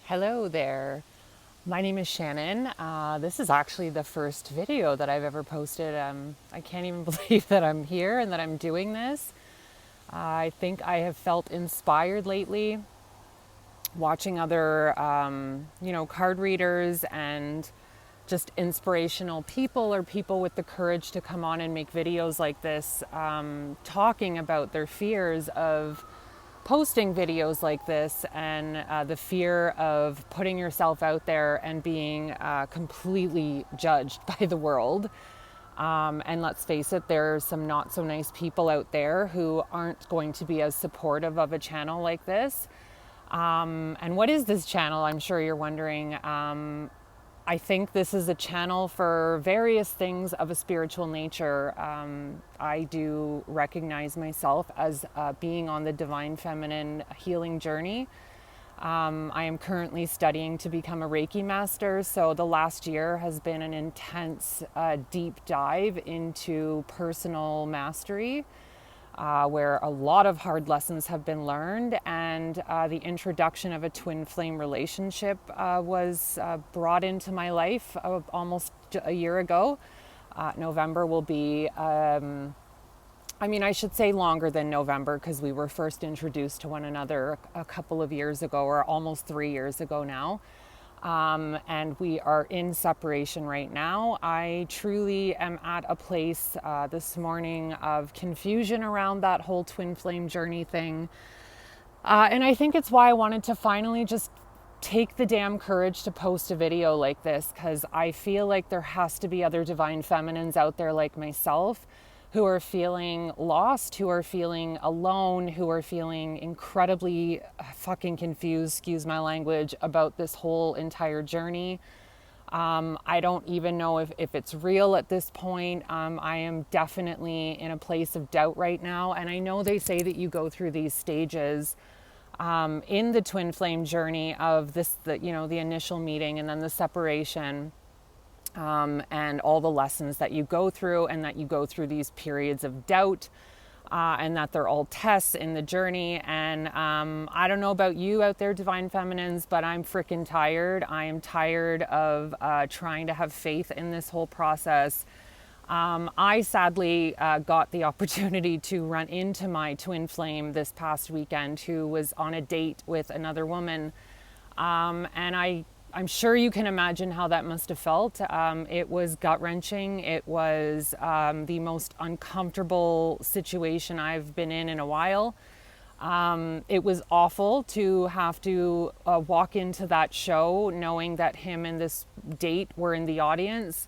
Hello there. My name is Shannon. This is actually the first video that I've ever posted. I can't even believe that I'm here and that I'm doing this. I think I have felt inspired lately watching other, card readers and just inspirational people or people with the courage to come on and make videos like this, talking about their fears of posting videos like this and the fear of putting yourself out there and being completely judged by the world. And let's face it, there are some not so nice people out there who aren't going to be as supportive of a channel like this. And what is this channel? I'm sure you're wondering. I think this is a channel for various things of a spiritual nature. I do recognize myself as being on the divine feminine healing journey. I am currently studying to become a Reiki master, so the last year has been an intense, deep dive into personal mastery. Where a lot of hard lessons have been learned, and the introduction of a twin flame relationship was brought into my life almost a year ago. November will be, I should say longer than November, because we were first introduced to one another a couple of years ago, or almost 3 years ago now. And we are in separation right now. I truly am at a place this morning of confusion around that whole twin flame journey thing. And I think it's why I wanted to finally just take the damn courage to post a video like this, because I feel like there has to be other divine feminines out there like myself who are feeling lost, who are feeling alone, who are feeling incredibly fucking confused, excuse my language, about this whole entire journey. I don't even know if it's real at this point. I am definitely in a place of doubt right now. And I know they say that you go through these stages in the twin flame journey of the initial meeting and then the separation. And all the lessons that you go through, and that you go through these periods of doubt, and that they're all tests in the journey. And I don't know about you out there, divine feminines, but I'm freaking tired. I am tired of trying to have faith in this whole process. I sadly got the opportunity to run into my twin flame this past weekend, who was on a date with another woman. And I'm sure you can imagine how that must have felt. It was gut-wrenching. It was the most uncomfortable situation I've been in a while. It was awful to have to walk into that show knowing that him and this date were in the audience,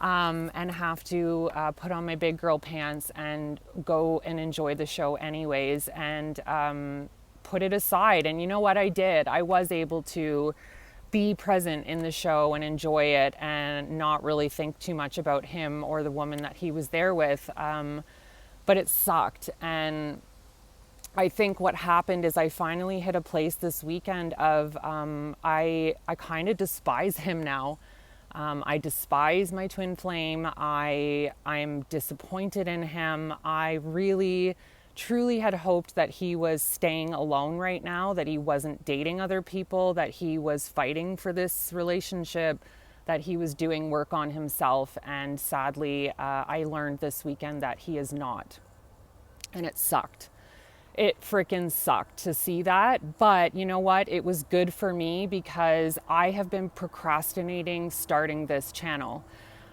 and have to put on my big girl pants and go and enjoy the show anyways, and put it aside. And you know what I did? I was able to be present in the show and enjoy it and not really think too much about him or the woman that he was there with. But it sucked. And I think what happened is I finally hit a place this weekend of I kind of despise him now. I despise my twin flame. I'm disappointed in him. I really truly had hoped that he was staying alone right now, that he wasn't dating other people, that he was fighting for this relationship, that he was doing work on himself. And sadly, I learned this weekend that he is not. And it sucked. It freaking sucked to see that. But you know what? It was good for me, because I have been procrastinating starting this channel.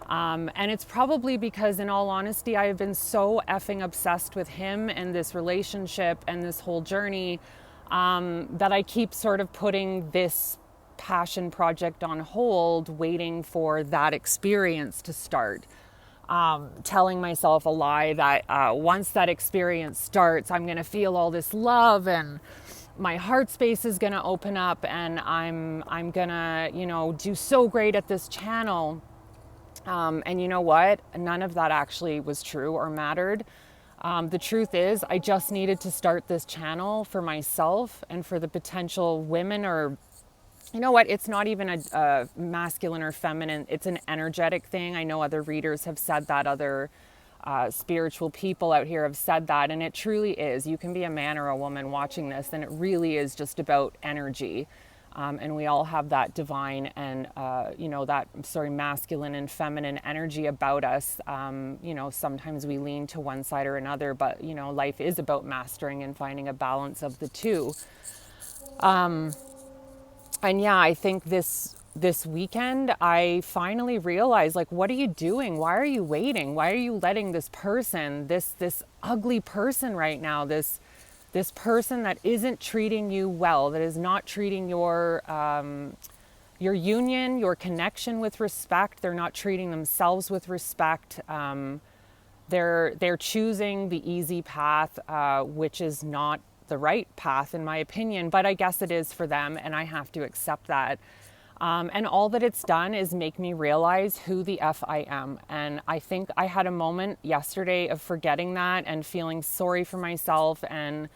And it's probably because, in all honesty, I have been so effing obsessed with him and this relationship and this whole journey, that I keep sort of putting this passion project on hold, waiting for that experience to start. Telling myself a lie that once that experience starts, I'm going to feel all this love, and my heart space is going to open up, and I'm going to, do so great at this channel. And you know what? None of that actually was true or mattered. The truth is, I just needed to start this channel for myself and for the potential women, or, you know what? It's not even a masculine or feminine. It's an energetic thing. I know other readers have said that. Other spiritual people out here have said that. And it truly is. You can be a man or a woman watching this, and it really is just about energy. And we all have that divine and, masculine and feminine energy about us. Sometimes we lean to one side or another, but, life is about mastering and finding a balance of the two. And yeah, I think this weekend I finally realized, like, what are you doing? Why are you waiting? Why are you letting this person, this ugly person right now, this person that isn't treating you well, that is not treating your union, your connection with respect. They're not treating themselves with respect. They're choosing the easy path, which is not the right path in my opinion, but I guess it is for them, and I have to accept that. And all that it's done is make me realize who the F I am. And I think I had a moment yesterday of forgetting that and feeling sorry for myself and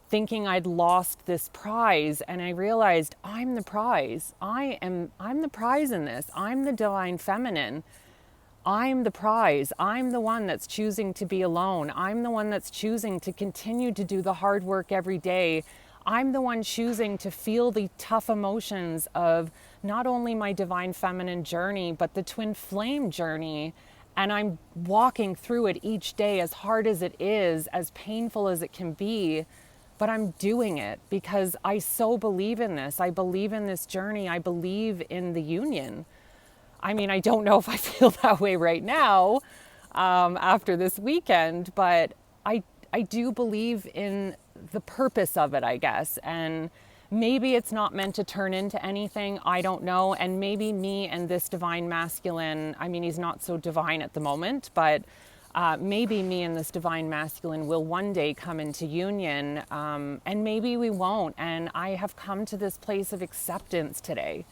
thinking I'd lost this prize. And I realized I'm the prize. I'm the prize in this. I'm the divine feminine. I'm the prize. I'm the one that's choosing to be alone. I'm the one that's choosing to continue to do the hard work every day. I'm the one choosing to feel the tough emotions of not only my divine feminine journey, but the twin flame journey. And I'm walking through it each day, as hard as it is, as painful as it can be. But I'm doing it because I so believe in this. I believe in this journey. I believe in the union. I mean, I don't know if I feel that way right now after this weekend, but I do believe in the purpose of it, I guess. And maybe it's not meant to turn into anything. I don't know. And maybe me and this divine masculine, I mean, he's not so divine at the moment, but maybe me and this divine masculine will one day come into union, and maybe we won't. And I have come to this place of acceptance today,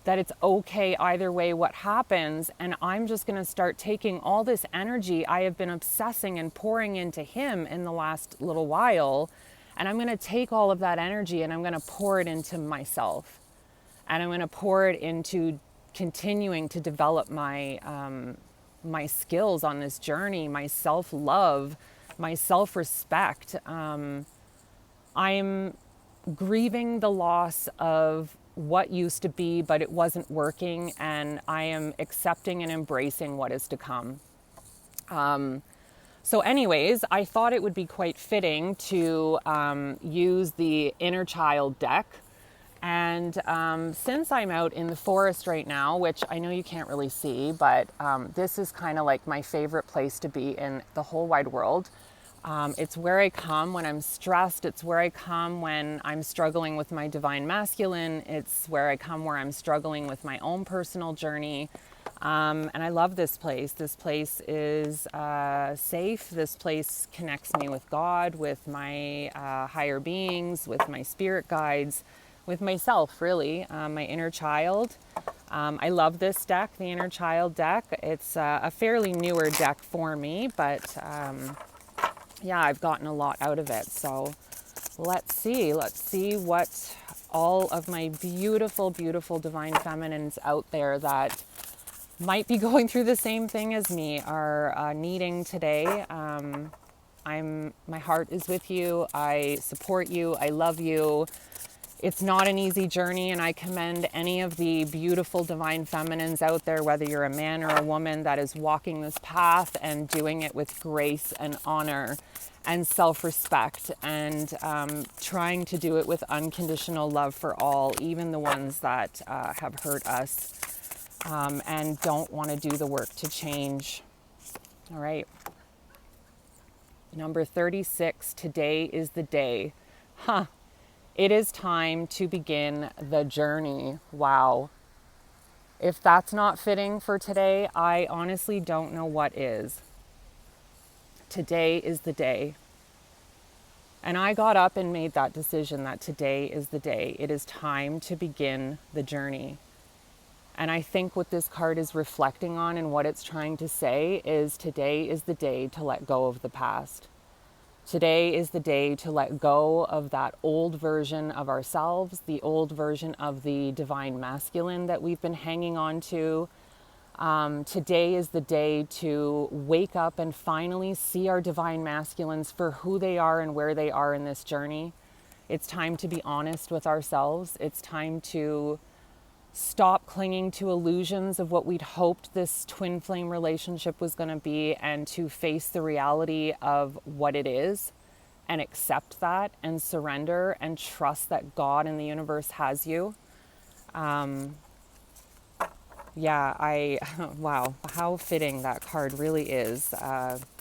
that it's okay either way what happens. And I'm just going to start taking all this energy I have been obsessing and pouring into him in the last little while. And I'm going to take all of that energy and I'm going to pour it into myself. And I'm going to pour it into continuing to develop my skills on this journey, my self-love, my self-respect. I'm grieving the loss of what used to be, but it wasn't working, and I am accepting and embracing what is to come. So anyways, I thought it would be quite fitting to use the inner child deck. And since I'm out in the forest right now, which I know you can't really see, but this is kind of like my favorite place to be in the whole wide world. It's where I come when I'm stressed. It's where I come when I'm struggling with my divine masculine. It's where I come where I'm struggling with my own personal journey. And I love this place. This place is safe. This place connects me with God, with my higher beings, with my spirit guides, with myself, really, my inner child. I love this deck, the inner child deck. It's a fairly newer deck for me, but yeah, I've gotten a lot out of it. So let's see what all of my beautiful, beautiful divine feminines out there that might be going through the same thing as me are needing today. My heart is with you. I support you. I love you. It's not an easy journey, and I commend any of the beautiful divine feminines out there, whether you're a man or a woman, that is walking this path and doing it with grace and honor and self-respect, and trying to do it with unconditional love for all, even the ones that have hurt us, and don't want to do the work to change. All right. Number 36, today is the day. It is time to begin the journey. Wow. If that's not fitting for today, I honestly don't know what is. Today is the day. And I got up and made that decision that today is the day. It is time to begin the journey. And I think what this card is reflecting on and what it's trying to say is today is the day to let go of the past. Today is the day to let go of that old version of ourselves, the old version of the divine masculine that we've been hanging on to. Today is the day to wake up and finally see our divine masculines for who they are and where they are in this journey. It's time to be honest with ourselves. It's time to stop clinging to illusions of what we'd hoped this twin flame relationship was going to be, and to face the reality of what it is and accept that and surrender and trust that God and the universe has you. Wow, how fitting that card really is.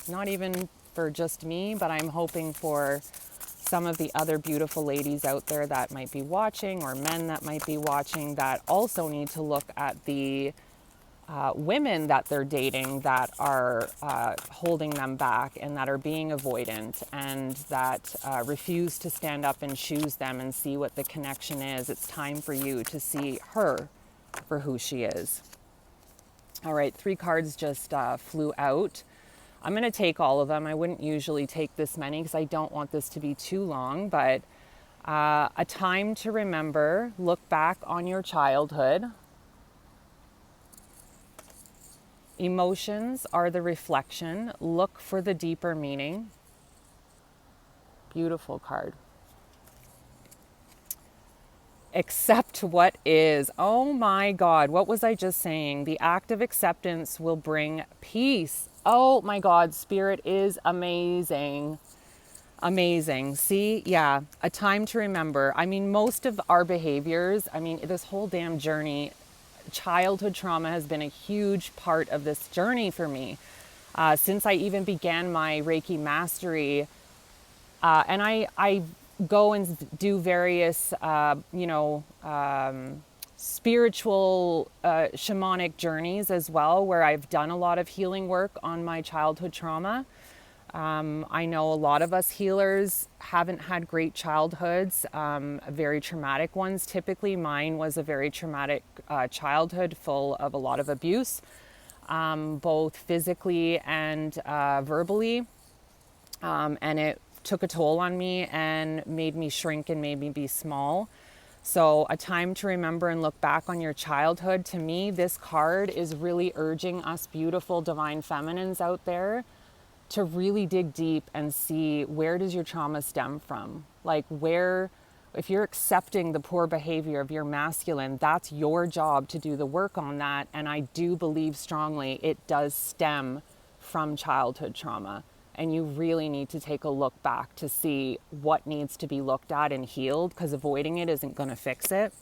Not even for just me, but I'm hoping for some of the other beautiful ladies out there that might be watching, or men that might be watching, that also need to look at the women that they're dating that are holding them back and that are being avoidant and that refuse to stand up and choose them and see what the connection is. It's time for you to see her for who she is. All right, 3 cards just flew out. I'm going to take all of them. I wouldn't usually take this many because I don't want this to be too long, but a time to remember. Look back on your childhood. Emotions are the reflection. Look for the deeper meaning. Beautiful card. Accept what is. Oh my God, what was I just saying? The act of acceptance will bring peace. Oh my God, Spirit is amazing. Amazing. See, yeah, a time to remember. I mean, most of our behaviors, this whole damn journey, childhood trauma has been a huge part of this journey for me. Since I even began my Reiki mastery, and I go and do various, spiritual, shamanic journeys as well, where I've done a lot of healing work on my childhood trauma. I know a lot of us healers haven't had great childhoods, very traumatic ones. Typically, mine was a very traumatic childhood full of a lot of abuse, both physically and verbally. And it took a toll on me and made me shrink and made me be small. So a time to remember and look back on your childhood. To me, this card is really urging us beautiful divine feminines out there to really dig deep and see, where does your trauma stem from? Like, where, if you're accepting the poor behavior of your masculine, that's your job to do the work on that. And I do believe strongly it does stem from childhood trauma. And you really need to take a look back to see what needs to be looked at and healed, because avoiding it isn't going to fix it.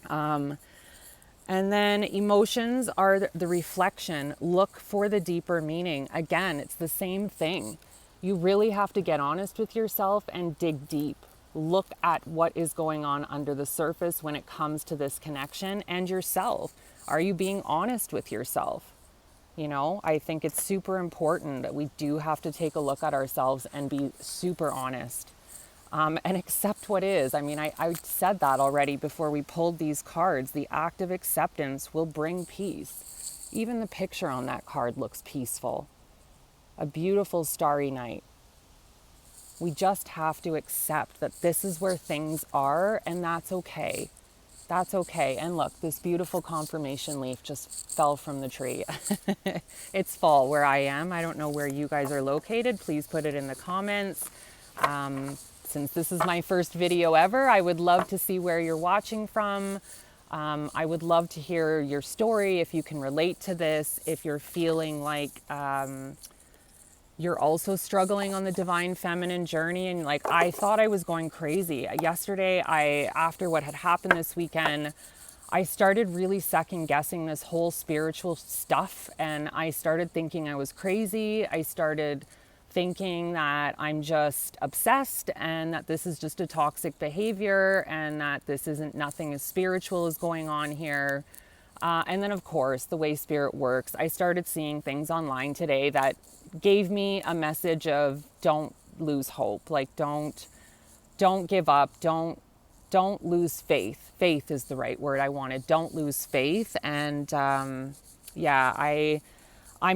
And then emotions are the reflection. Look for the deeper meaning. Again, it's the same thing. You really have to get honest with yourself and dig deep. Look at what is going on under the surface when it comes to this connection and yourself. Are you being honest with yourself? You know, I think it's super important that we do have to take a look at ourselves and be super honest, and accept what is. I mean, I said that already before we pulled these cards. The act of acceptance will bring peace. Even the picture on that card looks peaceful. A beautiful starry night. We just have to accept that this is where things are, and that's okay. That's okay. And look, this beautiful confirmation leaf just fell from the tree. It's fall where I am. I don't know where you guys are located. Please put it in the comments. Since this is my first video ever, I would love to see where you're watching from. I would love to hear your story, if you can relate to this, if you're feeling like you're also struggling on the divine feminine journey. And like, I thought I was going crazy. Yesterday, after what had happened this weekend, I started really second guessing this whole spiritual stuff. And I started thinking I was crazy. I started thinking that I'm just obsessed and that this is just a toxic behavior and that this isn't, nothing as spiritual is going on here. And then, of course, the way spirit works, I started seeing things online today that gave me a message of don't lose hope. Like, don't give up. Don't lose faith. Faith is the right word I wanted. Don't lose faith. And I'm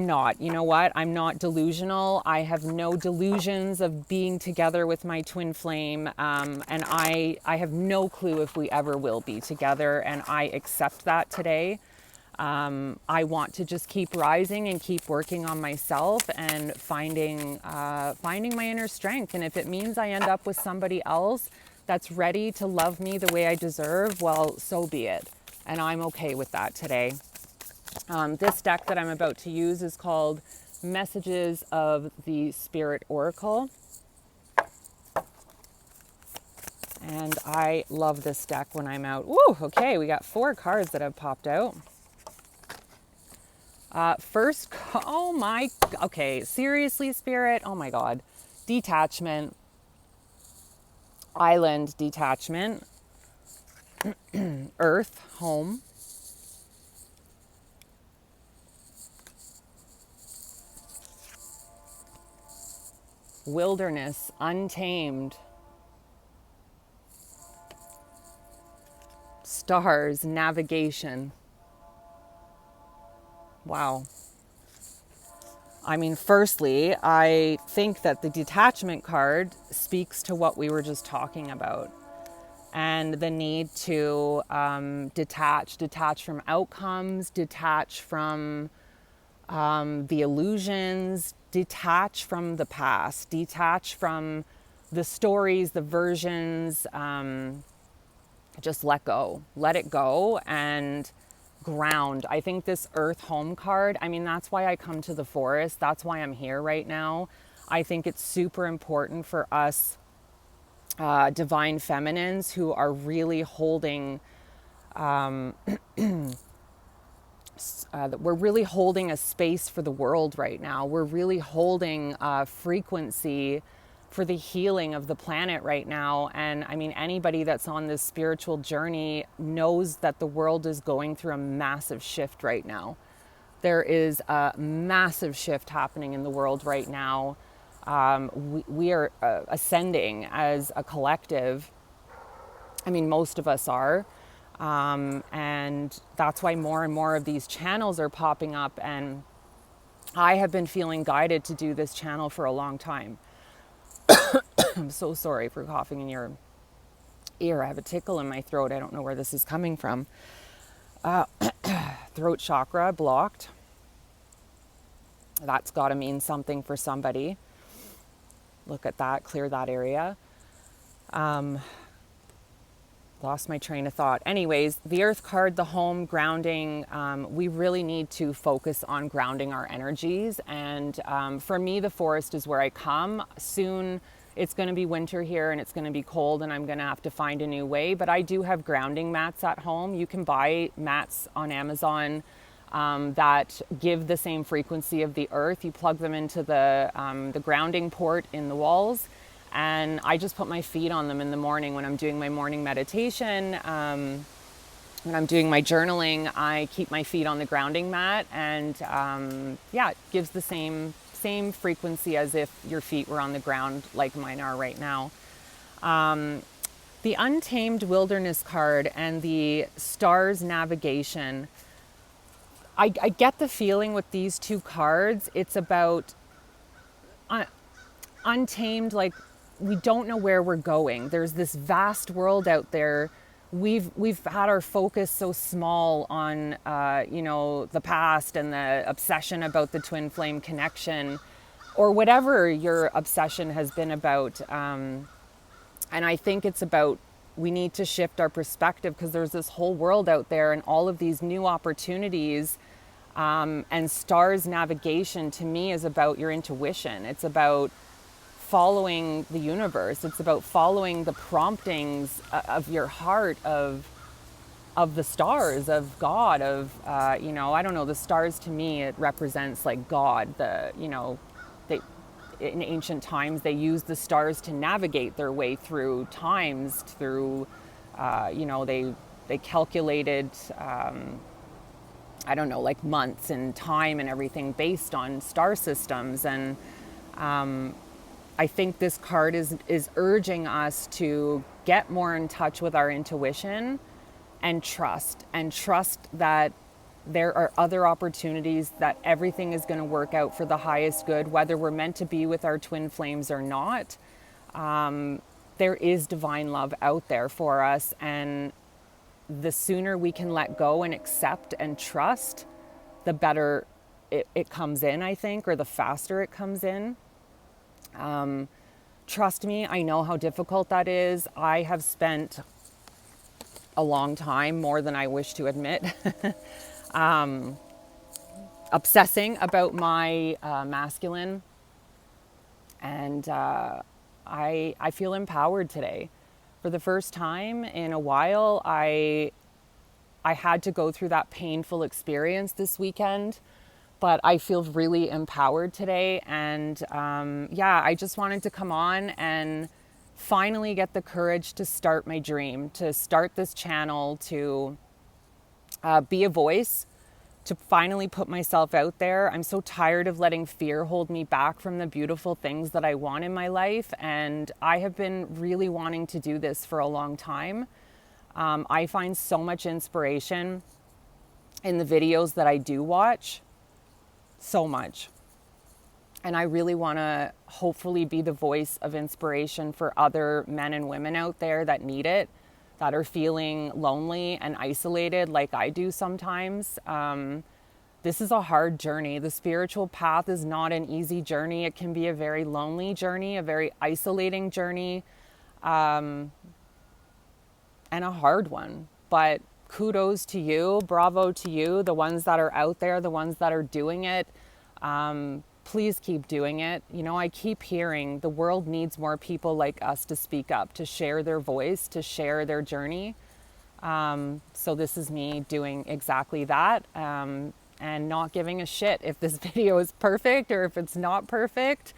not. You know what? I'm not delusional. I have no delusions of being together with my twin flame. And I have no clue if we ever will be together. And I accept that today. I want to just keep rising and keep working on myself and finding my inner strength. And if it means I end up with somebody else that's ready to love me the way I deserve, well, so be it. And I'm okay with that today. This deck that I'm about to use is called Messages of the Spirit Oracle. And I love this deck when I'm out. Woo, okay, we got 4 cards that have popped out. Oh my, okay, seriously, Spirit, oh my God. Detachment, island detachment, earth, home, wilderness, untamed, stars, navigation. Wow. I mean, firstly, I think that the detachment card speaks to what we were just talking about, and the need to detach from outcomes, detach from the illusions, detach from the past, detach from the stories, the versions, just let go, let it go, and ground. I think this earth home card, I mean, that's why I come to the forest. That's why I'm here right now. I think it's super important for us divine feminines who are really holding, we're really holding a space for the world right now. We're really holding a frequency for the healing of the planet right now. And I mean, anybody that's on this spiritual journey knows that the world is going through a massive shift right now. There is a massive shift happening in the world right now. We are ascending as a collective. I mean, most of us are. And that's why more and more of these channels are popping up. And I have been feeling guided to do this channel for a long time. I'm so sorry for coughing in your ear. I have a tickle in my throat. I don't know where this is coming from. Throat chakra blocked. That's got to mean something for somebody. Look at that, clear that area. Lost my train of thought. Anyways, the earth card, the home, grounding, we really need to focus on grounding our energies. And for me, the forest is where I come. Soon it's going to be winter here and it's going to be cold and I'm going to have to find a new way. But I do have grounding mats at home. You can buy mats on Amazon that give the same frequency of the earth. You plug them into the grounding port in the walls. And I just put my feet on them in the morning when I'm doing my morning meditation. When I'm doing my journaling, I keep my feet on the grounding mat, and yeah, it gives the same frequency as if your feet were on the ground like mine are right now. The Untamed Wilderness card and the Stars Navigation. I get the feeling with these 2 cards, it's about untamed, like we don't know where we're going. There's this vast world out there. We've had our focus so small on the past and the obsession about the twin flame connection, or whatever your obsession has been about. And I think it's about, we need to shift our perspective, because there's this whole world out there and all of these new opportunities. And stars navigation to me is about your intuition. It's about following the universe. It's about following the promptings of your heart, of the stars, of God, of I don't know, the stars to me, it represents like God. They, in ancient times, they used the stars to navigate their way through times, through they calculated I don't know, like months and time and everything based on star systems. And I think this card is urging us to get more in touch with our intuition and trust that there are other opportunities, that everything is going to work out for the highest good, whether we're meant to be with our twin flames or not. There is divine love out there for us, and the sooner we can let go and accept and trust, the better it comes in, I think, or the faster it comes in. trust me, I know how difficult that is. I have spent a long time, more than I wish to admit, obsessing about my masculine, and I feel empowered today. For the first time in a while, I had to go through that painful experience this weekend, but I feel really empowered today. And yeah, I just wanted to come on and finally get the courage to start my dream, to start this channel, to be a voice, to finally put myself out there. I'm so tired of letting fear hold me back from the beautiful things that I want in my life. And I have been really wanting to do this for a long time. I find so much inspiration in the videos that I do watch, so much. And I really want to hopefully be the voice of inspiration for other men and women out there that need it, that are feeling lonely and isolated like I do sometimes. This is a hard journey. The spiritual path is not an easy journey. It can be a very lonely journey, a very isolating journey, and a hard one. But kudos to you, bravo to you, the ones that are out there, the ones that are doing it. Please keep doing it. You know, I keep hearing the world needs more people like us to speak up, to share their voice, to share their journey. So this is me doing exactly that, and not giving a shit if this video is perfect or if it's not perfect.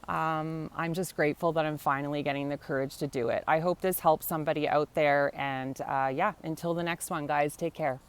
I'm just grateful that I'm finally getting the courage to do it. I hope this helps somebody out there. And yeah, until the next one, guys, take care.